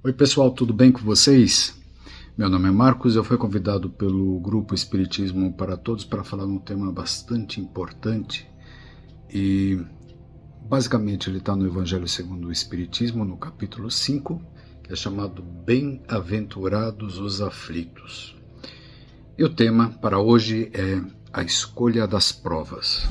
Oi pessoal, tudo bem com vocês? Meu nome é Marcos, eu fui convidado pelo grupo Espiritismo para Todos para falar de um tema bastante importante e basicamente ele está no Evangelho segundo o Espiritismo, no capítulo 5, que é chamado Bem-aventurados os aflitos. E o tema para hoje é a escolha das provas.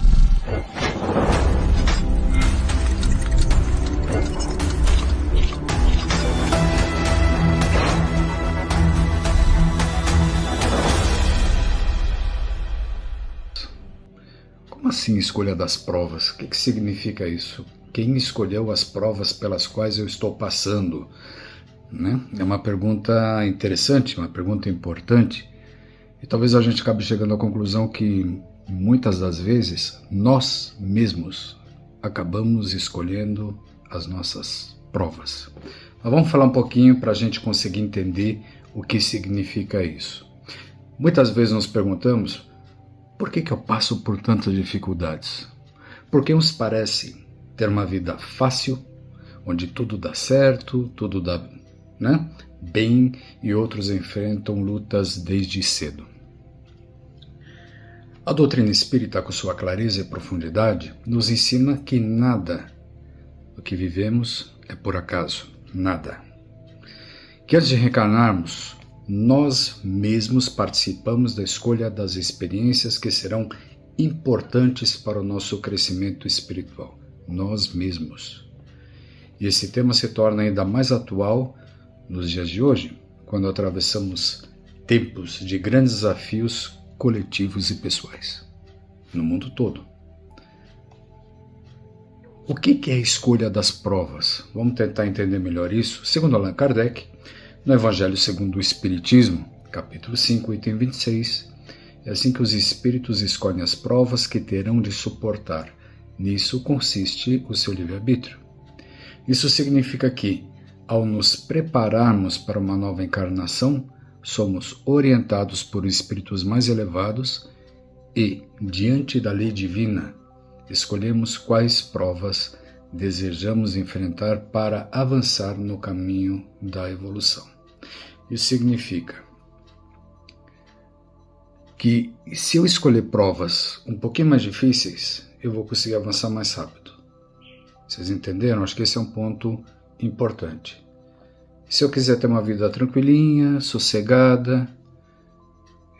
Como assim escolha das provas? O que significa isso? Quem escolheu as provas pelas quais eu estou passando? Né? É uma pergunta interessante, uma pergunta importante. E talvez a gente acabe chegando à conclusão que muitas das vezes nós mesmos acabamos escolhendo as nossas provas. Mas vamos falar um pouquinho para a gente conseguir entender o que significa isso. Muitas vezes nos perguntamos: por que eu passo por tantas dificuldades? Porque uns parecem ter uma vida fácil, onde tudo dá certo, tudo dá bem, e outros enfrentam lutas desde cedo. A doutrina espírita, com sua clareza e profundidade, nos ensina que nada do que vivemos é por acaso, nada. Que antes de reencarnarmos, nós mesmos participamos da escolha das experiências que serão importantes para o nosso crescimento espiritual. Nós mesmos. E esse tema se torna ainda mais atual nos dias de hoje, quando atravessamos tempos de grandes desafios coletivos e pessoais, no mundo todo. O que é a escolha das provas? Vamos tentar entender melhor isso. Segundo Allan Kardec, no Evangelho segundo o Espiritismo, capítulo 5, item 26, é assim que os espíritos escolhem as provas que terão de suportar. Nisso consiste o seu livre-arbítrio. Isso significa que, ao nos prepararmos para uma nova encarnação, somos orientados por espíritos mais elevados e, diante da lei divina, escolhemos quais provas desejamos enfrentar para avançar no caminho da evolução. Isso significa que, se eu escolher provas um pouquinho mais difíceis, eu vou conseguir avançar mais rápido. Vocês entenderam? Acho que esse é um ponto importante. Se eu quiser ter uma vida tranquilinha, sossegada,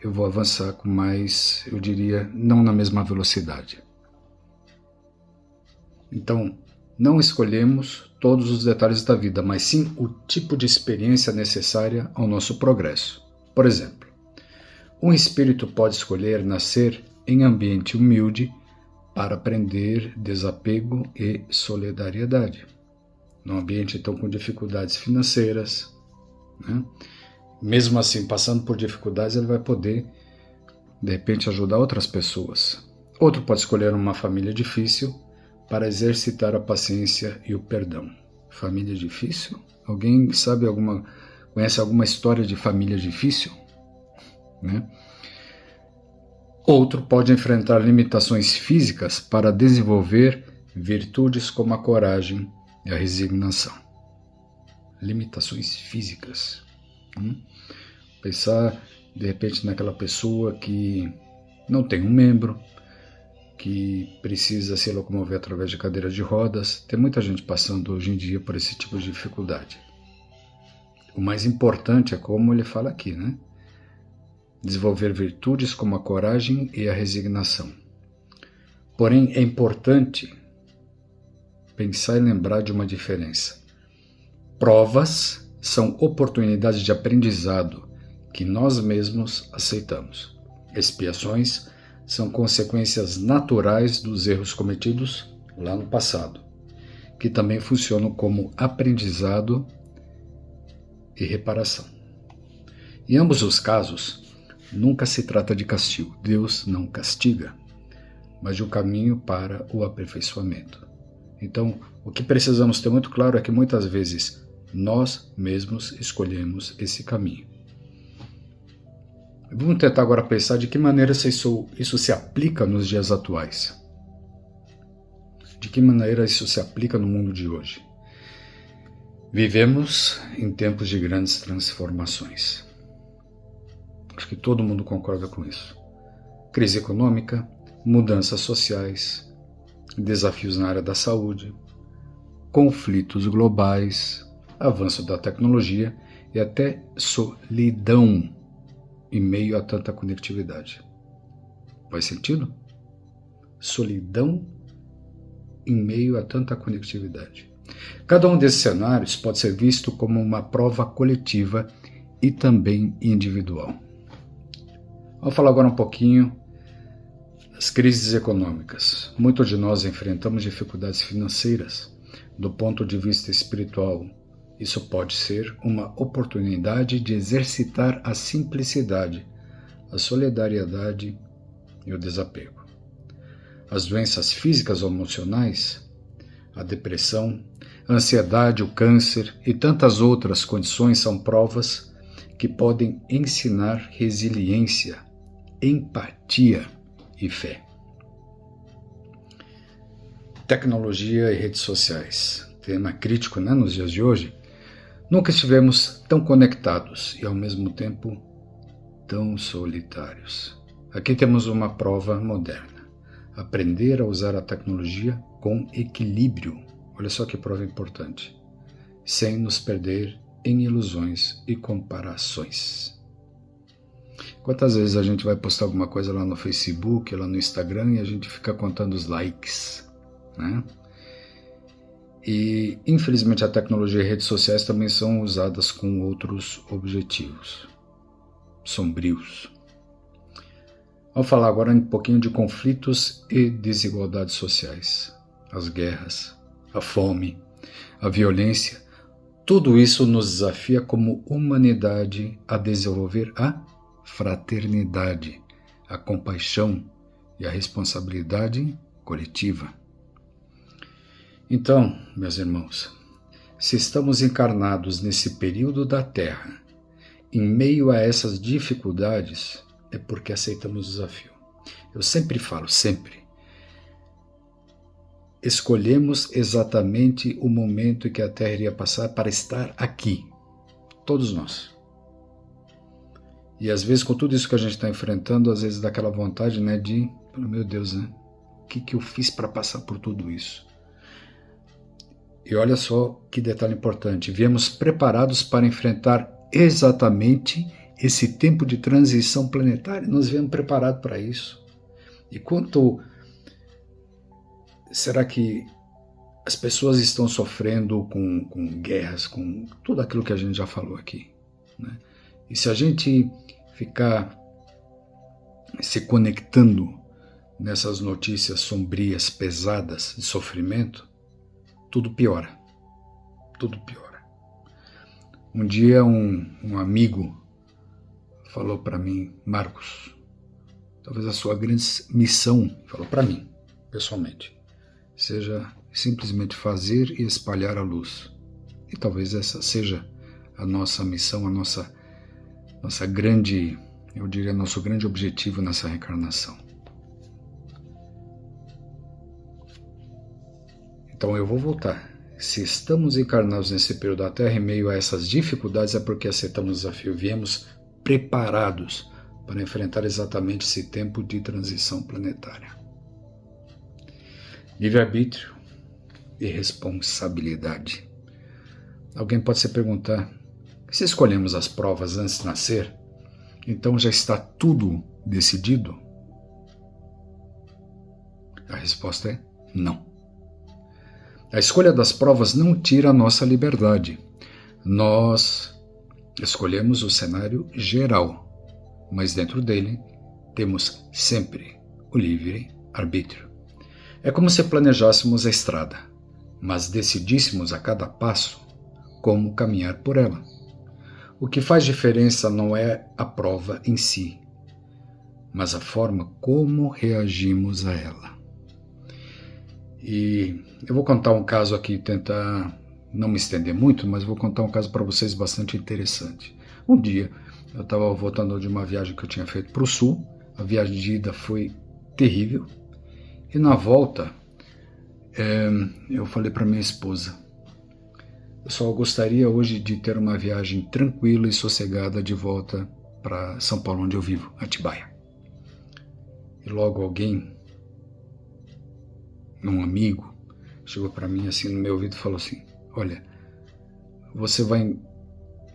eu vou avançar com mais, eu diria, não na mesma velocidade. Então, não escolhemos todos os detalhes da vida, mas sim o tipo de experiência necessária ao nosso progresso. Por exemplo, um espírito pode escolher nascer em ambiente humilde para aprender desapego e solidariedade. Num ambiente então com dificuldades financeiras, mesmo assim, passando por dificuldades, ele vai poder, de repente, ajudar outras pessoas. Outro pode escolher uma família difícil para exercitar a paciência e o perdão. Família difícil? Alguém conhece alguma história de família difícil? Outro pode enfrentar limitações físicas para desenvolver virtudes como a coragem e a resignação. Limitações físicas. Pensar, de repente, naquela pessoa que não tem um membro, que precisa se locomover através de cadeira de rodas. Tem muita gente passando hoje em dia por esse tipo de dificuldade. O mais importante é como ele fala aqui, desenvolver virtudes como a coragem e a resignação. Porém, é importante pensar e lembrar de uma diferença. Provas são oportunidades de aprendizado que nós mesmos aceitamos. Expiações são consequências naturais dos erros cometidos lá no passado, que também funcionam como aprendizado e reparação. Em ambos os casos, nunca se trata de castigo. Deus não castiga, mas de um caminho para o aperfeiçoamento. Então, o que precisamos ter muito claro é que muitas vezes nós mesmos escolhemos esse caminho. Vamos tentar agora pensar de que maneira isso se aplica nos dias atuais. De que maneira isso se aplica no mundo de hoje. Vivemos em tempos de grandes transformações. Acho que todo mundo concorda com isso. Crise econômica, mudanças sociais, desafios na área da saúde, conflitos globais, avanço da tecnologia e até solidão em meio a tanta conectividade. Faz sentido? Solidão em meio a tanta conectividade. Cada um desses cenários pode ser visto como uma prova coletiva e também individual. Vamos falar agora um pouquinho das crises econômicas. Muitos de nós enfrentamos dificuldades financeiras. Do ponto de vista espiritual, isso pode ser uma oportunidade de exercitar a simplicidade, a solidariedade e o desapego. As doenças físicas ou emocionais, a depressão, a ansiedade, o câncer e tantas outras condições são provas que podem ensinar resiliência, empatia e fé. Tecnologia e redes sociais, tema crítico, né, nos dias de hoje. Nunca estivemos tão conectados e ao mesmo tempo tão solitários. Aqui temos uma prova moderna. Aprender a usar a tecnologia com equilíbrio. Olha só que prova importante. Sem nos perder em ilusões e comparações. Quantas vezes a gente vai postar alguma coisa lá no Facebook, lá no Instagram e a gente fica contando os likes, né? E infelizmente a tecnologia e redes sociais também são usadas com outros objetivos sombrios. Vamos falar agora um pouquinho de conflitos e desigualdades sociais. As guerras, a fome, a violência, tudo isso nos desafia como humanidade a desenvolver a fraternidade, a compaixão e a responsabilidade coletiva. Então, meus irmãos, se estamos encarnados nesse período da Terra, em meio a essas dificuldades, é porque aceitamos o desafio. Eu sempre falo, sempre. Escolhemos exatamente o momento em que a Terra iria passar para estar aqui. Todos nós. E às vezes, com tudo isso que a gente está enfrentando, às vezes dá aquela vontade, né, de, meu Deus, né? O que eu fiz para passar por tudo isso? E olha só que detalhe importante. Viemos preparados para enfrentar exatamente esse tempo de transição planetária. Nós viemos preparados para isso. E quanto será que as pessoas estão sofrendo com guerras, com tudo aquilo que a gente já falou aqui, né? E se a gente ficar se conectando nessas notícias sombrias, pesadas, de sofrimento, tudo piora. Tudo piora. Um dia um amigo falou para mim, Marcos, talvez a sua grande missão, falou para mim, pessoalmente, seja simplesmente fazer e espalhar a luz. E talvez essa seja a nossa missão, a nossa grande, eu diria, nosso grande objetivo nessa reencarnação. Então eu vou voltar. Se estamos encarnados nesse período da Terra, em meio a essas dificuldades, é porque aceitamos o desafio. Viemos preparados para enfrentar exatamente esse tempo de transição planetária. Livre-arbítrio e responsabilidade. Alguém pode se perguntar, se escolhemos as provas antes de nascer, então já está tudo decidido? A resposta é não. A escolha das provas não tira a nossa liberdade. Nós escolhemos o cenário geral, mas dentro dele temos sempre o livre-arbítrio. É como se planejássemos a estrada, mas decidíssemos a cada passo como caminhar por ela. O que faz diferença não é a prova em si, mas a forma como reagimos a ela. E eu vou contar um caso aqui, tentar não me estender muito, mas vou contar um caso para vocês bastante interessante. Um dia, eu estava voltando de uma viagem que eu tinha feito para o sul, a viagem de ida foi terrível, e na volta, eu falei para minha esposa, Eu só gostaria hoje de ter uma viagem tranquila e sossegada de volta para São Paulo, onde eu vivo, Atibaia. E logo alguém, um amigo, chegou para mim assim no meu ouvido e falou assim: olha, você vai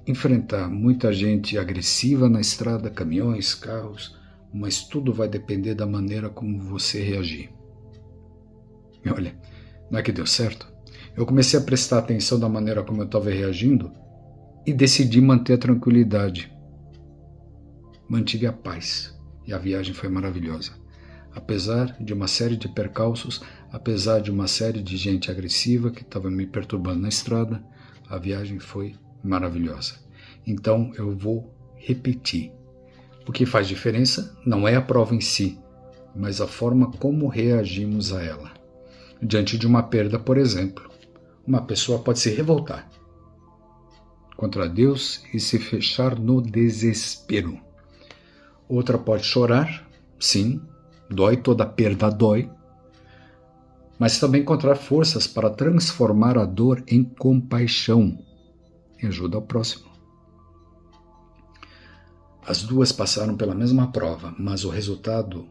enfrentar muita gente agressiva na estrada, caminhões, carros, mas tudo vai depender da maneira como você reagir. E olha, não é que deu certo? Eu comecei a prestar atenção da maneira como eu estava reagindo e decidi manter a tranquilidade. Mantive a paz e a viagem foi maravilhosa. Apesar de uma série de percalços, apesar de uma série de gente agressiva que estava me perturbando na estrada, a viagem foi maravilhosa. Então eu vou repetir. O que faz diferença não é a prova em si, mas a forma como reagimos a ela. Diante de uma perda, por exemplo, uma pessoa pode se revoltar contra Deus e se fechar no desespero. Outra pode chorar, sim, dói, toda perda dói, mas também encontrar forças para transformar a dor em compaixão e ajuda ao próximo. As duas passaram pela mesma prova, mas o resultado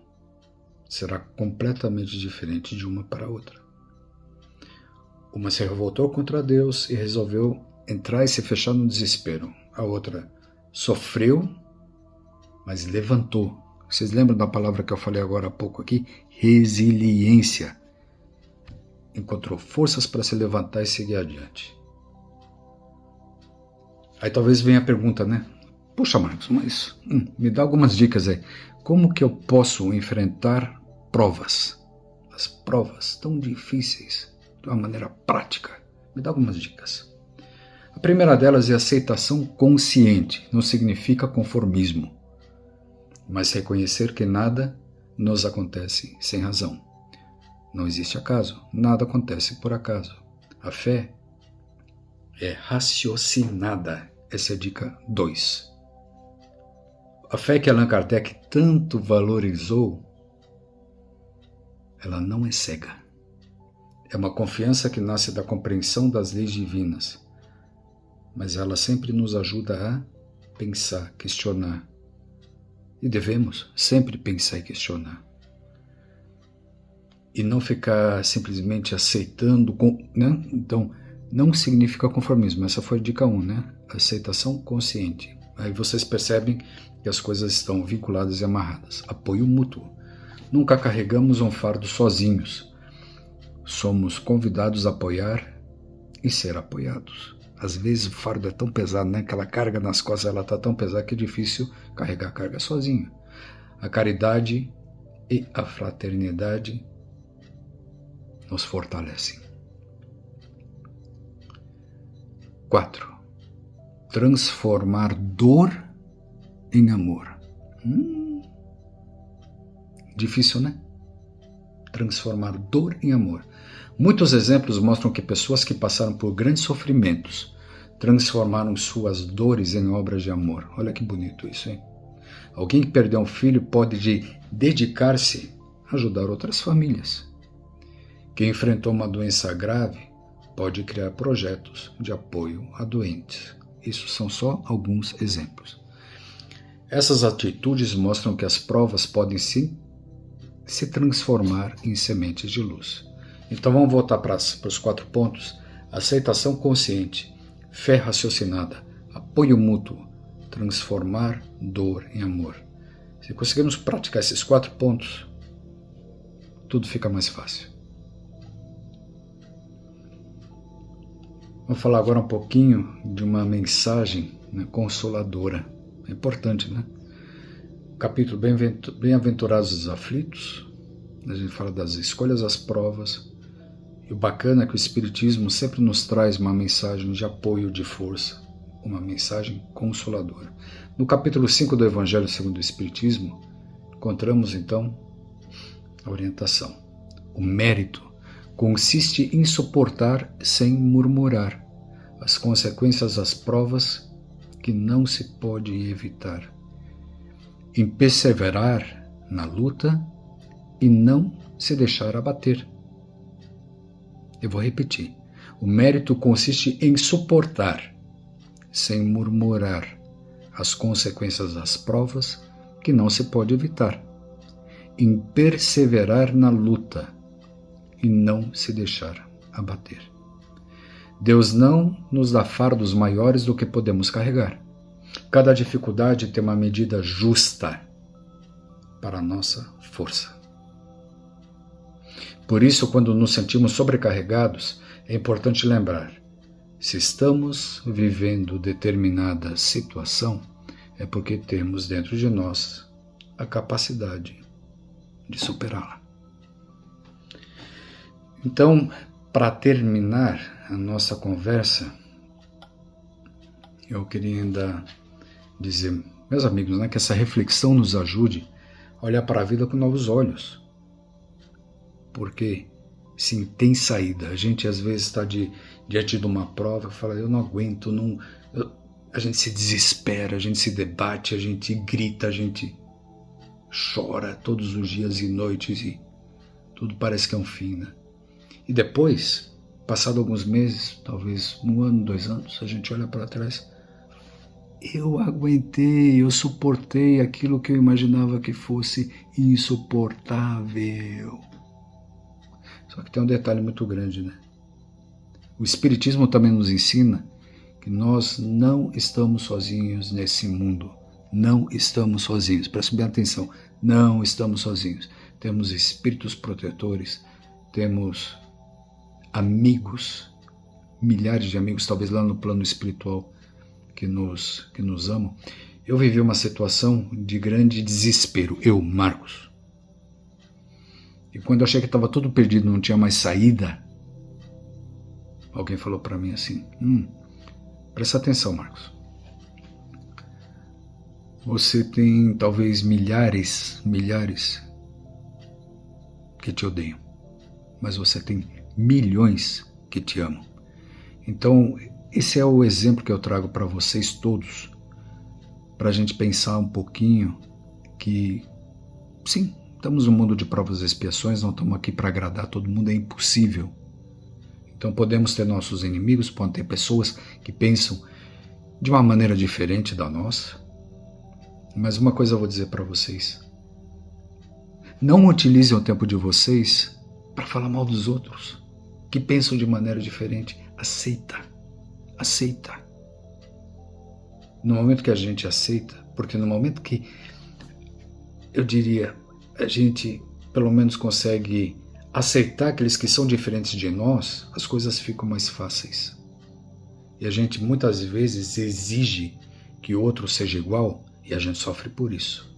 será completamente diferente de uma para a outra. Uma se revoltou contra Deus e resolveu entrar e se fechar no desespero. A outra sofreu, mas levantou. Vocês lembram da palavra que eu falei agora há pouco aqui? Resiliência. Encontrou forças para se levantar e seguir adiante. Aí talvez venha a pergunta, né? Puxa, Marcos, mas me dá algumas dicas aí. Como que eu posso enfrentar provas? As provas tão difíceis de uma maneira prática. Me dá algumas dicas. A primeira delas é aceitação consciente. Não significa conformismo, mas reconhecer que nada nos acontece sem razão. Não existe acaso. Nada acontece por acaso. A fé é raciocinada. Essa é a dica 2. A fé que Allan Kardec tanto valorizou, ela não é cega. É uma confiança que nasce da compreensão das leis divinas, mas ela sempre nos ajuda a pensar, questionar. E devemos sempre pensar e questionar. E não ficar simplesmente aceitando, né? Então, não significa conformismo. Essa foi a dica 1, né? Aceitação consciente. Aí vocês percebem que as coisas estão vinculadas e amarradas. Apoio mútuo. Nunca carregamos um fardo sozinhos. Somos convidados a apoiar e ser apoiados. Às vezes o fardo é tão pesado, né? Aquela carga nas costas, ela está tão pesada que é difícil carregar a carga sozinho. A caridade e a fraternidade nos fortalecem. 4. Transformar dor em amor. Difícil, né? Transformar dor em amor. Muitos exemplos mostram que pessoas que passaram por grandes sofrimentos transformaram suas dores em obras de amor. Olha que bonito isso, hein? Alguém que perdeu um filho pode dedicar-se a ajudar outras famílias. Quem enfrentou uma doença grave pode criar projetos de apoio a doentes. Isso são só alguns exemplos. Essas atitudes mostram que as provas podem sim se transformar em sementes de luz. Então vamos voltar para os 4 pontos. Aceitação consciente, fé raciocinada, apoio mútuo, transformar dor em amor. Se conseguirmos praticar esses 4 pontos, tudo fica mais fácil. Vamos falar agora um pouquinho de uma mensagem, né, consoladora. É importante, né? Capítulo Bem-aventurados os aflitos. A gente fala das escolhas, as provas. E o bacana é que o Espiritismo sempre nos traz uma mensagem de apoio, de força, uma mensagem consoladora. No capítulo 5 do Evangelho segundo o Espiritismo, encontramos então a orientação. O mérito consiste em suportar sem murmurar as consequências das provas que não se pode evitar, em perseverar na luta e não se deixar abater. Eu vou repetir. O mérito consiste em suportar, sem murmurar, as consequências das provas que não se pode evitar, em perseverar na luta e não se deixar abater. Deus não nos dá fardos maiores do que podemos carregar. Cada dificuldade tem uma medida justa para a nossa força. Por isso, quando nos sentimos sobrecarregados, é importante lembrar: se estamos vivendo determinada situação, é porque temos dentro de nós a capacidade de superá-la. Então, para terminar a nossa conversa, eu queria ainda dizer, meus amigos, que essa reflexão nos ajude a olhar para a vida com novos olhos. Porque, sim, tem saída. A gente às vezes está diante de uma prova e fala: eu não aguento, a gente se desespera, a gente se debate, a gente grita, a gente chora todos os dias e noites e tudo parece que é um fim, né? E depois, passado alguns meses, talvez 1 ano, 2 anos, a gente olha para trás: eu aguentei, eu suportei aquilo que eu imaginava que fosse insuportável. Só que tem um detalhe muito grande, né? O Espiritismo também nos ensina que nós não estamos sozinhos nesse mundo. Não estamos sozinhos. Preste bem atenção. Não estamos sozinhos. Temos espíritos protetores, temos amigos, milhares de amigos, talvez lá no plano espiritual, que nos amam. Eu vivi uma situação de grande desespero. Eu, Marcos. E quando eu achei que estava tudo perdido, não tinha mais saída, alguém falou para mim assim: presta atenção, Marcos. Você tem talvez milhares que te odeiam, mas você tem milhões que te amam. Então, esse é o exemplo que eu trago para vocês todos, para a gente pensar um pouquinho que, sim, estamos num mundo de provas e expiações, não estamos aqui para agradar todo mundo, é impossível. Então podemos ter nossos inimigos, podem ter pessoas que pensam de uma maneira diferente da nossa, mas uma coisa eu vou dizer para vocês: não utilizem o tempo de vocês para falar mal dos outros, que pensam de maneira diferente. Aceita. No momento que a gente aceita, porque no momento que, eu diria, a gente pelo menos consegue aceitar aqueles que são diferentes de nós, as coisas ficam mais fáceis. E a gente muitas vezes exige que o outro seja igual e a gente sofre por isso.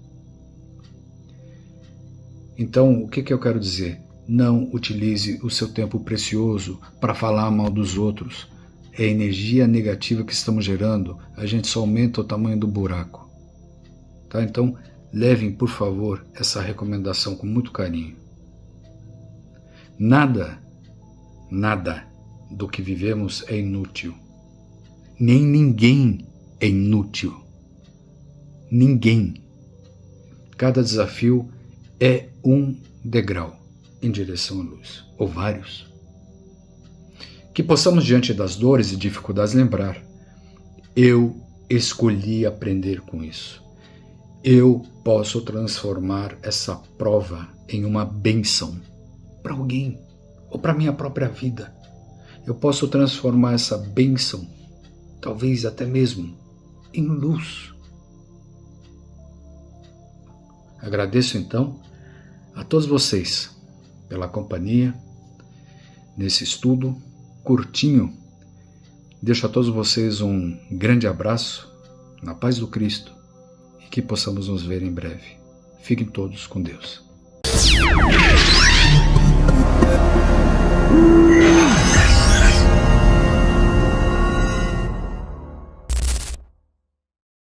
Então, o que eu quero dizer? Não utilize o seu tempo precioso para falar mal dos outros. É a energia negativa que estamos gerando, a gente só aumenta o tamanho do buraco. Tá? Então, levem, por favor, essa recomendação com muito carinho. Nada do que vivemos é inútil. Nem ninguém é inútil. Ninguém. Cada desafio é um degrau em direção à luz, ou vários. Que possamos, diante das dores e dificuldades, lembrar: eu escolhi aprender com isso. Eu posso transformar essa prova em uma bênção para alguém, ou para a minha própria vida. Eu posso transformar essa bênção, talvez até mesmo, em luz. Agradeço então a todos vocês pela companhia nesse estudo curtinho. Deixo a todos vocês um grande abraço, na paz do Cristo, e que possamos nos ver em breve. Fiquem todos com Deus.